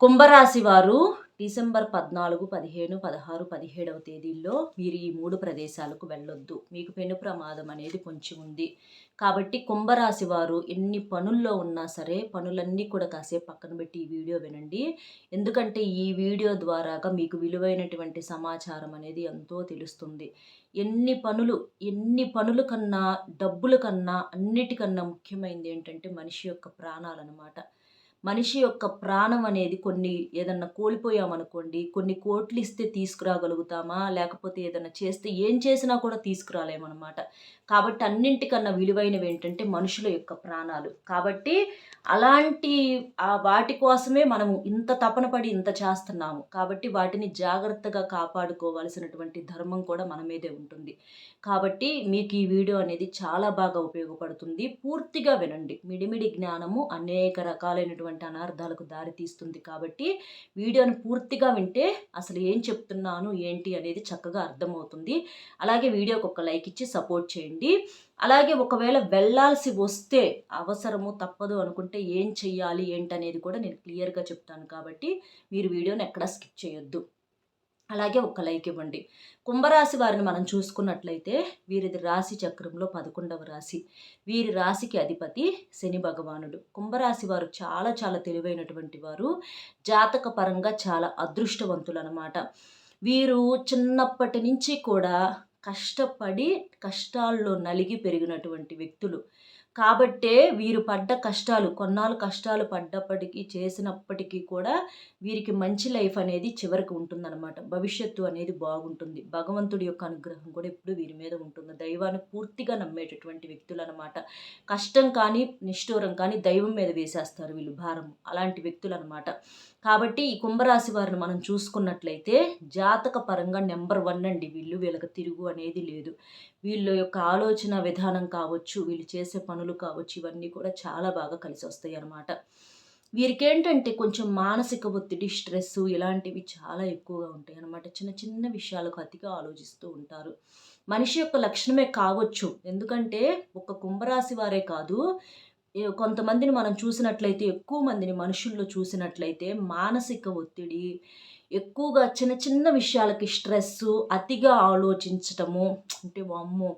కుంభరాశి వారు డిసెంబర్ 14, 15, 16, 17వ తేదీల్లో మీరు ఈ 3 ప్రదేశాలకు వెళ్ళొద్దు. మీకు పెను ప్రమాదం అనేది పొంచి ఉంది. కాబట్టి కుంభరాశి వారు ఎన్ని పనుల్లో ఉన్నా సరే పనులన్నీ కూడా కాసేపు పక్కన పెట్టి ఈ వీడియో వినండి. ఎందుకంటే ఈ వీడియో ద్వారాగా మీకు విలువైనటువంటి సమాచారం అనేది ఎంతో తెలుస్తుంది. ఎన్ని పనులు కన్నా, డబ్బుల కన్నా, అన్నిటికన్నా ముఖ్యమైనది ఏంటంటే మనిషి యొక్క ప్రాణాలన్నమాట. మనిషి యొక్క ప్రాణం అనేది ఏదన్నా కోల్పోయామనుకోండి, కొన్ని కోట్లిస్తే తీసుకురాగలుగుతామా? లేకపోతే ఏదన్నా చేస్తే ఏం చేసినా కూడా తీసుకురాలేమనమాట. కాబట్టి అన్నింటికన్నా విలువైనవేంటంటే మనుషుల యొక్క ప్రాణాలు. కాబట్టి అలాంటి వాటి కోసమే మనము ఇంత తపన పడి ఇంత చేస్తున్నాము. కాబట్టి వాటిని జాగ్రత్తగా కాపాడుకోవాల్సినటువంటి ధర్మం కూడా మన మీదే ఉంటుంది. కాబట్టి మీకు ఈ వీడియో అనేది చాలా బాగా ఉపయోగపడుతుంది. పూర్తిగా వినండి. మిడిమిడి జ్ఞానము అనేక రకాలైనటువంటి అనార్థాలకు దారితీస్తుంది. కాబట్టి వీడియోని పూర్తిగా వింటే అసలు ఏం చెప్తున్నాను, ఏంటి అనేది చక్కగా అర్థమవుతుంది. అలాగే వీడియోకి ఒక లైక్ ఇచ్చి సపోర్ట్ చేయండి. అలాగే ఒకవేళ వెళ్ళాల్సి వస్తే అవసరము తప్పదు అనుకుంటే ఏం చెయ్యాలి ఏంటనేది కూడా నేను క్లియర్‌గా చెప్తాను. కాబట్టి మీరు వీడియోని ఎక్కడా స్కిప్ చేయొద్దు. అలాగే ఒక లైక్ ఇవ్వండి. కుంభరాశి వారిని మనం చూసుకున్నట్లయితే వీరిది రాశి చక్రంలో 11వ రాశి. వీరి రాశికి అధిపతి శని భగవానుడు. కుంభరాశి వారు చాలా చాలా తెలివైనటువంటి వారు. జాతక పరంగా చాలా అదృష్టవంతులనమాట. వీరు చిన్నప్పటి నుంచి కూడా కష్టపడి కష్టాల్లో నలిగి పెరిగినటువంటి వ్యక్తులు. కాబట్టే వీరు పడ్డ కష్టాలు కొన్నాళ్ళు కష్టాలు చేసినప్పటికీ కూడా వీరికి మంచి లైఫ్ అనేది చివరికి ఉంటుందన్నమాట. భవిష్యత్తు అనేది బాగుంటుంది. భగవంతుడి యొక్క అనుగ్రహం కూడా ఎప్పుడు వీరి మీద ఉంటుంది. దైవాన్ని పూర్తిగా నమ్మేటటువంటి వ్యక్తులనమాట. కష్టం కానీ, నిష్ఠూరం కానీ దైవం మీద వేసేస్తారు వీళ్ళు భారం. అలాంటి వ్యక్తులనమాట. కాబట్టి ఈ కుంభరాశి వారిని మనం చూసుకున్నట్లయితే జాతక పరంగా నెంబర్ 1 అండి వీళ్ళు. వీళ్ళకి తిరుగు అనేది లేదు. వీళ్ళ యొక్క ఆలోచన విధానం కావచ్చు, వీళ్ళు చేసే పనులు కావచ్చు, ఇవన్నీ కూడా చాలా బాగా కలిసొస్తాయి అన్నమాట. వీరికేంటంటే కొంచెం మానసిక ఒత్తిడి, స్ట్రెస్సు ఇలాంటివి చాలా ఎక్కువగా ఉంటాయి అన్నమాట. చిన్న చిన్న విషయాలకు అతిగా ఆలోచిస్తూ ఉంటారు. మనిషి యొక్క లక్షణమే కావచ్చు. ఎందుకంటే ఒక కుంభరాశి వారే కాదు, కొంతమందిని మనం చూసినట్లయితే, ఎక్కువ మందిని మనుషుల్లో చూసినట్లయితే మానసిక ఒత్తిడి, ఎక్కువగా చిన్న చిన్న విషయాలకి స్ట్రెస్సు, అతిగా ఆలోచించటము. అంటే వామ్మో!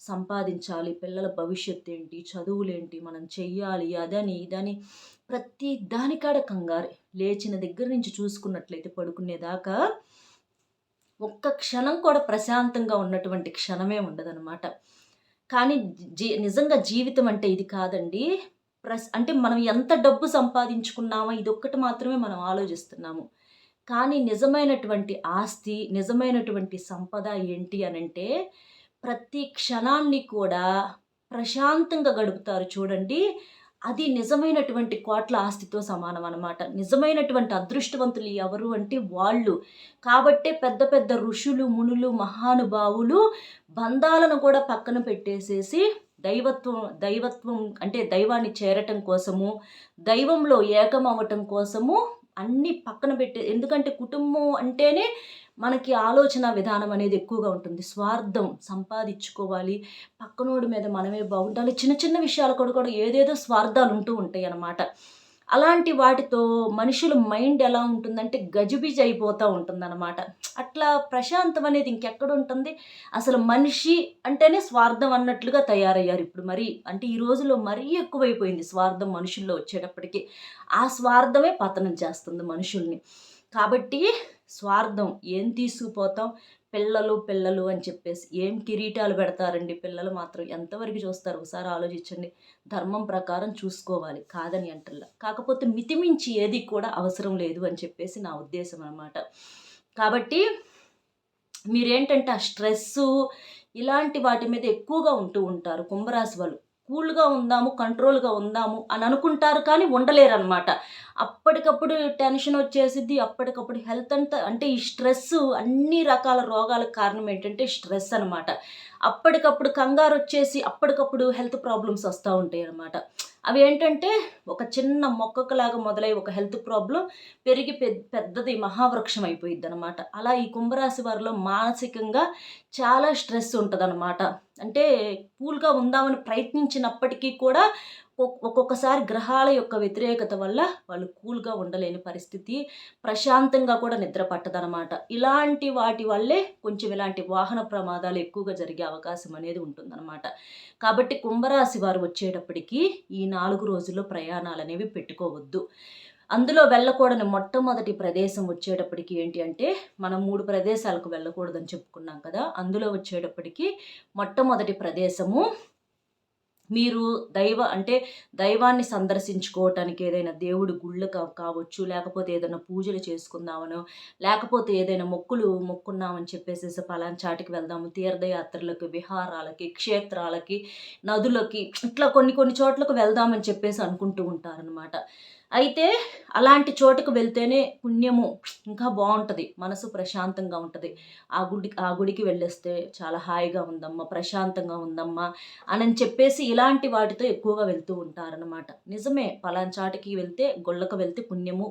సంపాదించాలి, పిల్లల భవిష్యత్తేంటి, చదువులేంటి, మనం చెయ్యాలి, అదని, ఇదని ప్రతి దానికాడ కంగారే. లేచిన దగ్గర నుంచి చూసుకున్నట్లయితే పడుకునేదాకా ఒక్క క్షణం కూడా ప్రశాంతంగా ఉన్నటువంటి క్షణమే ఉండదనమాట. కానీ నిజంగా జీవితం అంటే ఇది కాదండి. అంటే మనం ఎంత డబ్బు సంపాదించుకున్నామా ఇదొక్కటి మాత్రమే మనం ఆలోచిస్తున్నాము. కానీ నిజమైనటువంటి ఆస్తి, నిజమైనటువంటి సంపద ఏంటి అనంటే, ప్రతి క్షణాన్ని కూడా ప్రశాంతంగా గడుపుతారు చూడండి. అది నిజమైనటువంటి కోట్ల ఆస్తితో సమానం అనమాట. నిజమైనటువంటి అదృష్టవంతులు ఎవరు అంటే వాళ్ళు. కాబట్టే పెద్ద పెద్ద ఋషులు, మునులు, మహానుభావులు బంధాలను కూడా పక్కన పెట్టేసేసి దైవత్వం అంటే దైవాన్ని చేరటం కోసము, దైవంలో ఏకం అవ్వటం కోసము అన్నీ పక్కన ఎందుకంటే కుటుంబం అంటేనే మనకి ఆలోచన విధానం అనేది ఎక్కువగా ఉంటుంది. స్వార్థం, సంపాదించుకోవాలి, పక్కనోడి మీద మనమే బాగుండాలి, చిన్న చిన్న విషయాలు కూడా ఏదేదో స్వార్థాలు ఉంటూ ఉంటాయి అన్నమాట. అలాంటి వాటితో మనుషుల మైండ్ ఎలా ఉంటుందంటే గజిబిజి అయిపోతూ ఉంటుందన్నమాట. అట్లా ప్రశాంతం అనేది ఇంకెక్కడుంటుంది? అసలు మనిషి అంటేనే స్వార్థం అన్నట్లుగా తయారయ్యారు ఇప్పుడు. అంటే ఈ రోజుల్లో మరీ ఎక్కువైపోయింది స్వార్థం మనుషుల్లో వచ్చేటప్పటికి. ఆ స్వార్థమే పతనం చేస్తుంది మనుషుల్ని. కాబట్టి స్వార్థం ఏం తీసుకుపోతాం? పిల్లలు అని చెప్పేసి ఏం కిరీటాలు పెడతారండి పిల్లలు మాత్రం. ఎంతవరకు చూస్తారు ఒకసారి ఆలోచించండి. ధర్మం ప్రకారం చూసుకోవాలి, కాదని అంటల్లా. కాకపోతే మితిమించి ఏది కూడా అవసరం లేదు అని చెప్పేసి నా ఉద్దేశం అన్నమాట. కాబట్టి మీరేంటంటే ఆ స్ట్రెస్సు ఇలాంటి వాటి మీద ఎక్కువగా ఉంటూ ఉంటారు కుంభరాశి వాళ్ళు. కూల్‌గా ఉందాము, కంట్రోల్‌గా ఉందాము అని అనుకుంటారు కానీ ఉండలేరనమాట. అప్పటికప్పుడు టెన్షన్ వచ్చేసిద్ది. అప్పటికప్పుడు హెల్త్ అంతా అంటే ఈ స్ట్రెస్సు అన్ని రకాల రోగాలకు కారణం ఏంటంటే స్ట్రెస్ అనమాట. అప్పటికప్పుడు కంగారొచ్చేసి అప్పటికప్పుడు హెల్త్ ప్రాబ్లమ్స్ వస్తూ ఉంటాయనమాట. అవి ఏంటంటే ఒక చిన్న మొక్కకులాగా మొదలై ఒక హెల్త్ ప్రాబ్లమ్ పెరిగి పెద్దది మహావృక్షం అయిపోయిద్దనమాట. అలా ఈ కుంభరాశి వారిలో మానసికంగా చాలా స్ట్రెస్ ఉంటదనమాట. అంటే కూల్‌గా ఉందామని ప్రయత్నించినప్పటికీ కూడా ఒక్కొక్కసారి గ్రహాల యొక్క వ్యతిరేకత వల్ల వాళ్ళు కూల్‌గా ఉండలేని పరిస్థితి, ప్రశాంతంగా కూడా నిద్ర పట్టదనమాట. ఇలాంటి వాటి వల్లే కొంచెం ఇలాంటి వాహన ప్రమాదాలు ఎక్కువగా జరిగే అవకాశం అనేది ఉంటుందనమాట. కాబట్టి కుంభరాశి వారు వచ్చేటప్పటికి ఈ 4 రోజుల్లో ప్రయాణాలనేవి పెట్టుకోవద్దు. అందులో వెళ్ళకూడని మొట్టమొదటి ప్రదేశం వచ్చేటప్పటికి ఏంటి అంటే, మనం 3 ప్రదేశాలకు వెళ్ళకూడదని చెప్పుకున్నాం కదా! అందులో వచ్చేటప్పటికి మొట్టమొదటి ప్రదేశము మీరు దైవాన్ని సందర్శించుకోవటానికి ఏదైనా దేవుడి గుళ్ళు కావచ్చు, లేకపోతే ఏదైనా పూజలు చేసుకుందామనో, లేకపోతే ఏదైనా మొక్కున్నామని చెప్పేసేసి పలానా చాటికి వెళ్దాము, తీర్థయాత్రలకు, విహారాలకి, క్షేత్రాలకి, నదులకి ఇట్లా కొన్ని కొన్ని చోట్లకు వెళ్దామని చెప్పేసి అనుకుంటూ ఉంటారనమాట. అయితే అలాంటి చోటుకు వెళ్తేనే పుణ్యము ఇంకా బావుంటది. మనసు ప్రశాంతంగా ఉంటది. ఆ గుడికి వెళ్ళొస్తే చాలా హాయిగా ఉందమ్మా, ప్రశాంతంగా ఉందమ్మా అనని చెప్పేసి ఇలాంటి వాటితో ఎక్కువగా వెళ్తూ ఉంటారనమాట. నిజమే, పలానా చాటికి వెళ్తే, గుళ్ళకు వెళ్తే పుణ్యము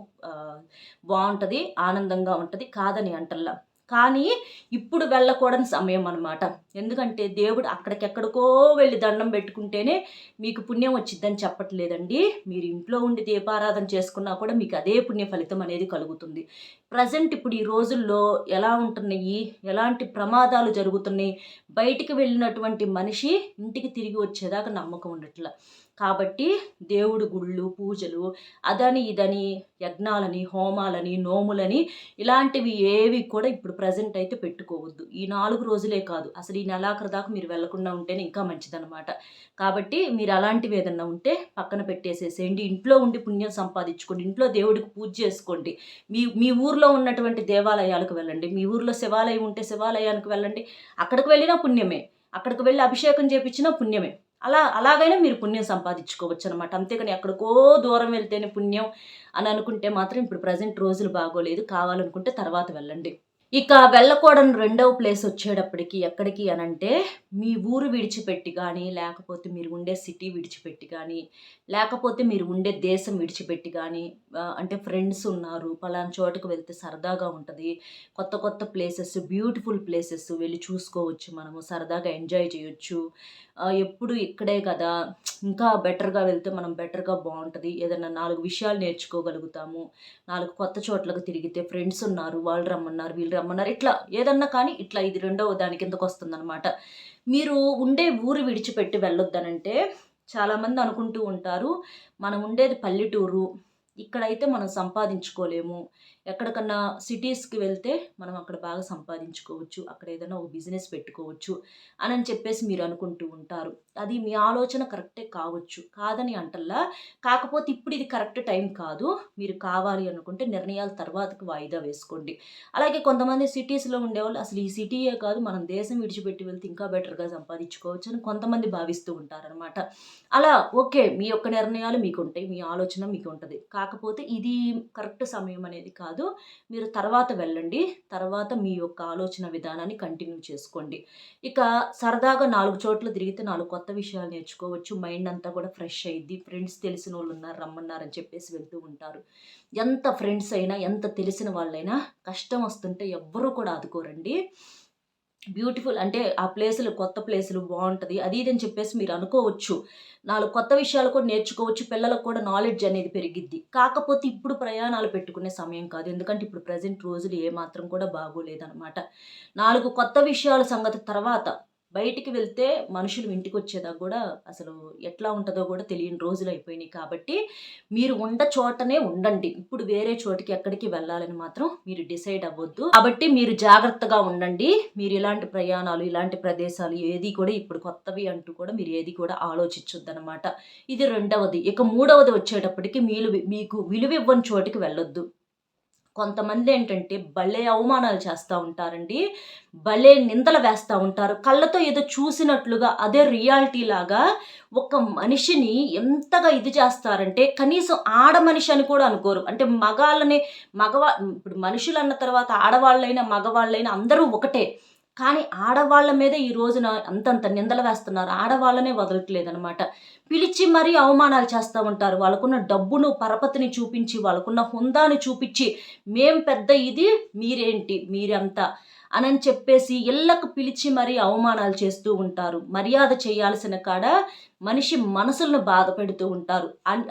బావుంటది, ఆనందంగా ఉంటది, కాదని అంటల్లా. కానీ ఇప్పుడు వెళ్ళకూడని సమయం అనమాట. ఎందుకంటే దేవుడు అక్కడికెక్కడికో వెళ్ళి దండం పెట్టుకుంటేనే మీకు పుణ్యం వచ్చిద్దని చెప్పట్లేదండి. మీరు ఇంట్లో ఉండి దీపారాధన చేసుకున్నా కూడా మీకు అదే పుణ్య ఫలితం అనేది కలుగుతుంది. ప్రెజెంట్ ఇప్పుడు ఈ రోజుల్లో ఎలా ఉంటున్నాయి, ఎలాంటి ప్రమాదాలు జరుగుతున్నాయి, బయటికి వెళ్ళినటువంటి మనిషి ఇంటికి తిరిగి వచ్చేదాకా నమ్మకం ఉండట్ల. కాబట్టి దేవుడు గుళ్ళు, పూజలు అదని ఇదని, యజ్ఞాలని, హోమాలని, నోములని ఇలాంటివి ఏవి కూడా ఇప్పుడు ప్రెజెంట్ అయితే పెట్టుకోవద్దు. ఈ 4 రోజులే కాదు, అసలు ఈ నెలాఖరు దాకా మీరు వెళ్ళకుండా ఉంటేనే ఇంకా మంచిదనమాట. కాబట్టి మీరు అలాంటివి ఏదన్నా ఉంటే పక్కన పెట్టేసేసేయండి. ఇంట్లో ఉండి పుణ్యం సంపాదించుకోండి. ఇంట్లో దేవుడికి పూజ చేసుకోండి. మీ ఊర్లో ఉన్నటువంటి దేవాలయాలకు వెళ్ళండి. మీ ఊర్లో శివాలయం ఉంటే శివాలయానికి వెళ్ళండి. అక్కడికి వెళ్ళినా పుణ్యమే. అక్కడికి వెళ్ళి అభిషేకం చేపించినా పుణ్యమే. అలాగైనా మీరు పుణ్యం సంపాదించుకోవచ్చనమాట. అంతేగాని ఎక్కడికో దూరం వెళ్తేనే పుణ్యం అని అనుకుంటే మాత్రం ఇప్పుడు ప్రెజెంట్ రోజులు బాగోలేదు. కావాలనుకుంటే తర్వాత వెళ్ళండి. ఇక వెళ్ళకూడని రెండవ ప్లేస్ వచ్చేటప్పటికి ఎక్కడికి అనంటే, మీ ఊరు విడిచిపెట్టి గానీ, లేకపోతే మీరు ఉండే సిటీ విడిచిపెట్టి గానీ, లేకపోతే మీరు ఉండే దేశం విడిచిపెట్టి గానీ, అంటే ఫ్రెండ్స్ ఉన్నారు, పలానా చోటుకు వెళ్తే సరదాగా ఉంటది, కొత్త కొత్త ప్లేసెస్, బ్యూటిఫుల్ ప్లేసెస్ వెళ్ళి చూసుకోవచ్చు మనము, సరదాగా ఎంజాయ్ చేయొచ్చు. ఎప్పుడు ఇక్కడే కదా, ఇంకా బెటర్‌గా వెళ్తే మనం బెటర్‌గా బావుంటది. ఏదన్నా 4 విషయాలు నేర్చుకోగలుగుతాము. 4 కొత్త చోట్లకు తిరిగితే ఫ్రెండ్స్ ఉన్నారు, వాళ్ళు రమ్మన్నారు, వీళ్ళు రమ్మన్నారు. ఇట్లా ఏదన్నా కానీ ఇట్లా ఇది రెండవ దాని కిందకొస్తుందనమాట. మీరు ఉండే ఊరు విడిచిపెట్టి వెళ్ళొద్దనంటే చాలామంది అనుకుంటూ ఉంటారు, మనం ఉండేది పల్లెటూరు, ఇక్కడైతే మనం సంపాదించుకోలేము. ఎక్కడికన్నా సిటీస్‌కి వెళ్తే మనం అక్కడ బాగా సంపాదించుకోవచ్చు. అక్కడ ఏదైనా ఒక బిజినెస్ పెట్టుకోవచ్చు అనని చెప్పేసి మీరు అనుకుంటూ ఉంటారు. అది మీ ఆలోచన కరెక్టే కావచ్చు. కాదని అంటల్లా. కాకపోతే ఇప్పుడు ఇది కరెక్ట్ టైం కాదు. మీరు కావాలి అనుకుంటే నిర్ణయాలు తర్వాతకి వాయిదా వేసుకోండి. అలాగే కొంతమంది సిటీస్‌లో ఉండేవాళ్ళు అసలు ఈ సిటీయే కాదు, మనం దేశం విడిచిపెట్టి వెళ్తే ఇంకా బెటర్‌గా సంపాదించుకోవచ్చు అని కొంతమంది భావిస్తూ ఉంటారనమాట. అలా ఓకే. మీ యొక్క నిర్ణయాలు మీకుంటాయి. మీ ఆలోచన మీకుంటది. కాకపోతే ఇది కరెక్ట్ సమయం అనేది కాదు. మీరు తర్వాత వెళ్ళండి. తర్వాత మీ యొక్క ఆలోచన విధానాన్ని కంటిన్యూ చేసుకోండి. ఇక సరదాగా 4 చోట్ల తిరిగితే 4 కొత్త విషయాలు నేర్చుకోవచ్చు. మైండ్ అంతా కూడా ఫ్రెష్ అయ్యిద్ది. ఫ్రెండ్స్ తెలిసినోళ్ళున్నారు రమ్మన్నారని చెప్పేసి వెళ్తూ ఉంటారు. ఎంత ఫ్రెండ్స్ అయినా, ఎంత తెలిసిన వాళ్ళైనా కష్టం వస్తుంటే ఎవ్వరూ కూడా ఆదుకోరండి. బ్యూటిఫుల్ అంటే ఆ ప్లేసులు, కొత్త ప్లేసులు బావుంటది. అది ఇది అని చెప్పేసి మీరు అనుకోవచ్చు. 4 కొత్త విషయాలు కూడా నేర్చుకోవచ్చు. పిల్లలకు కూడా నాలెడ్జ్ అనేది పెరిగిద్ది. కాకపోతే ఇప్పుడు ప్రయాణాలు పెట్టుకునే సమయం కాదు. ఎందుకంటే ఇప్పుడు ప్రెజెంట్ రోజులు ఏమాత్రం కూడా బాగోలేదనమాట. 4 కొత్త విషయాల సంగతి తర్వాత బయటికి వెళ్తే మనుషులు ఇంటికొచ్చేదాకా గూడా అసలు ఎట్లా ఉంటదో గూడా తెలియని రోజులయిపోయినియి కాబట్టి, మీరు చోటనే ఉండండి. ఇప్పుడు వేరే చోటికి ఎక్కడికి వెళ్ళాలని మాత్రం మీరు డిసైడ్ అవ్వొద్దు. కాబట్టి మీరు జాగ్రత్తగా ఉండండి. మీరు ఇలాంటి ప్రయాణాలు, ఇలాంటి ప్రదేశాలు ఏది కూడా ఇప్పుడు కొత్తవి అంటూ కూడా మీరు ఏది కూడా ఆలోచించొద్దనమాట. ఇది రెండవది. ఇక మూడవది వచ్చేటప్పటికి మీకు విలువివ్వని చోటికి వెళ్ళొద్దు. కొంతమందేంటంటే భలే అవమానాలు చేస్తా ఉంటారండి. భలే నిందలు వేస్తా ఉంటారు. కళ్ళతో ఏదో చూసినట్లుగా అదే రియాలిటీ లాగా ఒక మనిషిని ఎంతగా ఇది చేస్తారంటే కనీసం ఆడ మనిషి అని కూడా అనుకోరు. అంటే ఇప్పుడు మనుషులన్న తర్వాత ఆడవాళ్ళైనా, మగవాళ్ళైనా అందరూ ఒకటే. కానీ ఆడవాళ్ళ మీదే ఈ రోజున అంతంత నిందలు వేస్తున్నారు. ఆడవాళ్ళనే వదలట్లేదనమాట. పిలిచి మరీ అవమానాలు చేస్తా ఉంటారు. వాళ్ళకున్న డబ్బును, పరపతిని చూపించి, వాళ్ళకున్న హుందాని చూపిచ్చి, మేం పెద్ద ఇది, మీరేంటి మీరంతా అని చెప్పేసి ఇళ్ళకు పిలిచి మరీ అవమానాలు చేస్తూ ఉంటారు. మర్యాద చేయాల్సిన కాడ మనిషి మనసులను బాధ పెడుతూ ఉంటారు.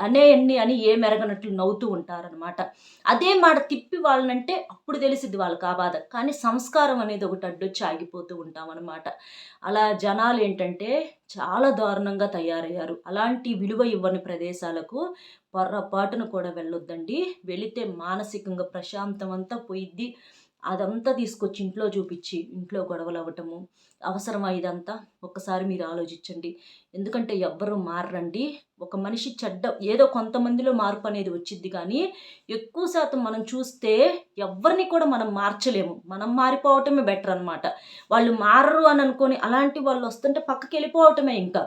అనేయన్ని అని ఏమెరగనట్లు నవ్వుతూ ఉంటారనమాట. అదే మాట తిప్పి వాళ్ళనంటే అప్పుడు తెలిసిద్ది వాళ్ళకి ఆ బాధ. కానీ సంస్కారం అనేది ఒకటి అడ్డొచ్చి ఆగిపోతూ ఉంటామనమాట. అలా జనాలేంటంటే చాలా దారుణంగా తయారయ్యారు. అలాంటి విలువ ఇవ్వని ప్రదేశాలకు పొర్రపాటున కూడా వెళ్ళొద్దండి. వెళితే మానసికంగా ప్రశాంతం అంతా పోయిద్ది. అదంతా తీసుకొచ్చి ఇంట్లో చూపిచ్చి, ఇంట్లో గొడవలవ్వటము. అవసరమా ఇదంతా? ఒక్కసారి మీరు ఆలోచించండి. ఎందుకంటే ఎవ్వరు మారరండి. ఒక మనిషి ఏదో కొంతమందిలో మార్పనేది వచ్చిద్ది గానీ, ఎక్కువ శాతం మనం చూస్తే ఎవ్వరిని కూడా మనం మార్చలేము. మనం మారిపోవటమే బెటరనమాట. వాళ్ళు మారరు అని అనుకోని అలాంటి వాళ్ళొస్తుంటే పక్కకెళ్ళిపోవటమే ఇంకా.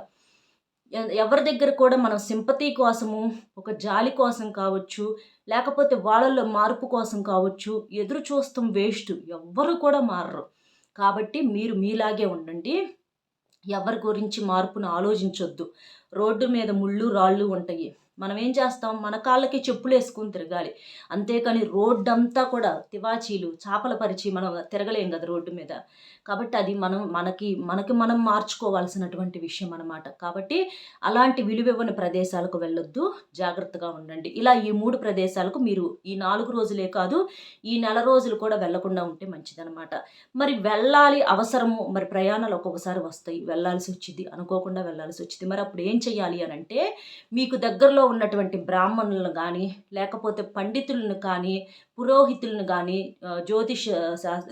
ఎవరి దగ్గర కూడా మనం సింపతి కోసము, ఒక జాలి కోసం కావచ్చు, లేకపోతే వాళ్ళలో మార్పు కోసం కావచ్చు, ఎదురు చూస్తాం వేస్ట్. ఎవ్వరు కూడా మారరు. కాబట్టి మీరు మీలాగే ఉండండి. ఎవరి గురించి మార్పును ఆలోచించొద్దు. రోడ్డు మీద ముళ్ళు, రాళ్ళు ఉంటాయి. మనం ఏం చేస్తాం? మన కాళ్ళకి చెప్పులేసుకొని తిరగాలి. అంతేకాని రోడ్డంతా కూడా తివాచీలు, చాపల పరిచి మనం తిరగలేం గదా రోడ్డు మీద. కాబట్టి అది మనకి మనం మార్చుకోవాల్సినటువంటి విషయం అనమాట. కాబట్టి అలాంటి విలువివ్వని ప్రదేశాలకు వెళ్ళొద్దు. జాగ్రత్తగా ఉండండి. ఇలా ఈ 3 ప్రదేశాలకు మీరు ఈ 4 రోజులే కాదు, ఈ నెల రోజులు కూడా వెళ్ళకుండా ఉంటే మంచిదనమాట. మరి వెళ్ళాలి అవసరము, మరి ప్రయాణాలు ఒక్కొక్కసారి వస్తాయి. వెళ్ళాల్సి వచ్చిద్ది. అనుకోకుండా వెళ్ళాల్సి వచ్చిద్ది. మరి అప్పుడు ఏం చేయాలి అనంటే, మీకు దగ్గరలో ఉన్నటువంటి బ్రాహ్మణులను గానీ, లేకపోతే పండితులను కానీ, పురోహితులను గానీ, జ్యోతిష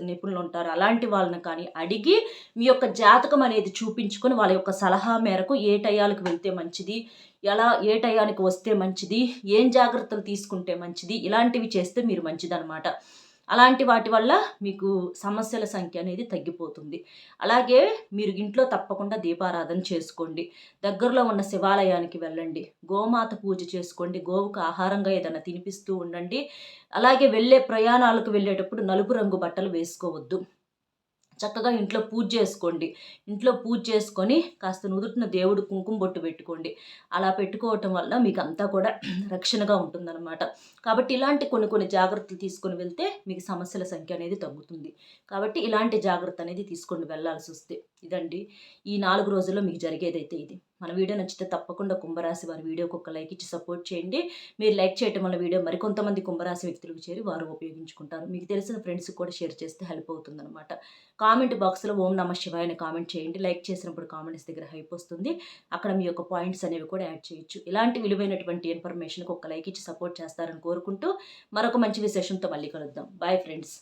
నిపుణులు ఉంటారు. అలాంటి వాళ్ళని కానీ అడిగి, మీ యొక్క జాతకం అనేది చూపించుకొని, వాళ్ళ యొక్క సలహా మేరకు ఏ టయాలకు వెళ్తే మంచిది, ఏ టయానికి వస్తే మంచిది, ఏం జాగ్రత్తలు తీసుకుంటే మంచిది, ఇలాంటివి చేస్తే మీరు మంచిదనమాట. అలాంటి వాటి వల్ల మీకు సమస్యల సంఖ్య అనేది తగ్గిపోతుంది. అలాగే మీరు ఇంట్లో తప్పకుండా దీపారాధన చేసుకోండి. దగ్గరలో ఉన్న శివాలయానికి వెళ్ళండి. గోమాత పూజ చేసుకోండి. గోవుకు ఆహారంగా ఏదైనా తినిపిస్తూ ఉండండి. అలాగే ప్రయాణాలకు వెళ్ళేటప్పుడు నలుపు రంగు బట్టలు వేసుకోవద్దు. చక్కగా ఇంట్లో పూజ చేసుకోండి. ఇంట్లో పూజ చేసుకొని కాస్త నుదుటిన దేవుడు కుంకుమ బొట్టు పెట్టుకోండి. అలా పెట్టుకోవటం వల్ల మీకంతా కూడా రక్షణగా ఉంటుందన్నమాట. కాబట్టి ఇలాంటి కొన్ని జాగ్రత్తలు తీసుకొని వెళ్తే మీకు సమస్యల సంఖ్య అనేది తగ్గుతుంది. కాబట్టి ఇలాంటి జాగ్రత్త అనేది తీసుకొని వెళ్ళాల్సొస్తే ఇదండి. ఈ 4 రోజుల్లో మీకు జరిగేదైతే ఇది. మన వీడియో నచ్చితే తప్పకుండా కుంభరాశి వారి వీడియోకి ఒక లైక్ ఇచ్చి సపోర్ట్ చేయండి. మీరు లైక్ చేయటం వల్ల వీడియో మరికొంతమంది కుంభరాశి వ్యక్తులకు చేరి వారు ఉపయోగించుకుంటారు. మీకు తెలిసిన ఫ్రెండ్స్‌కి కూడా షేర్ చేస్తే హెల్ప్ అవుతుందన్నమాట. కామెంట్ బాక్స్‌లో ఓం నమః శివాయ అని కామెంట్ చేయండి. లైక్ చేసినప్పుడు కామెంట్స్ దగ్గర హైప్ వస్తుంది. అక్కడ మీ యొక్క పాయింట్స్ అనేవి కూడా యాడ్ చేయొచ్చు. ఇలాంటి విలువైనటువంటి ఇన్ఫర్మేషన్‌కి ఒక లైక్ ఇచ్చి సపోర్ట్ చేస్తారని కోరుకుంటూ మరొక మంచి విశేషంతో మళ్ళీ కలుద్దాం. Bye friends.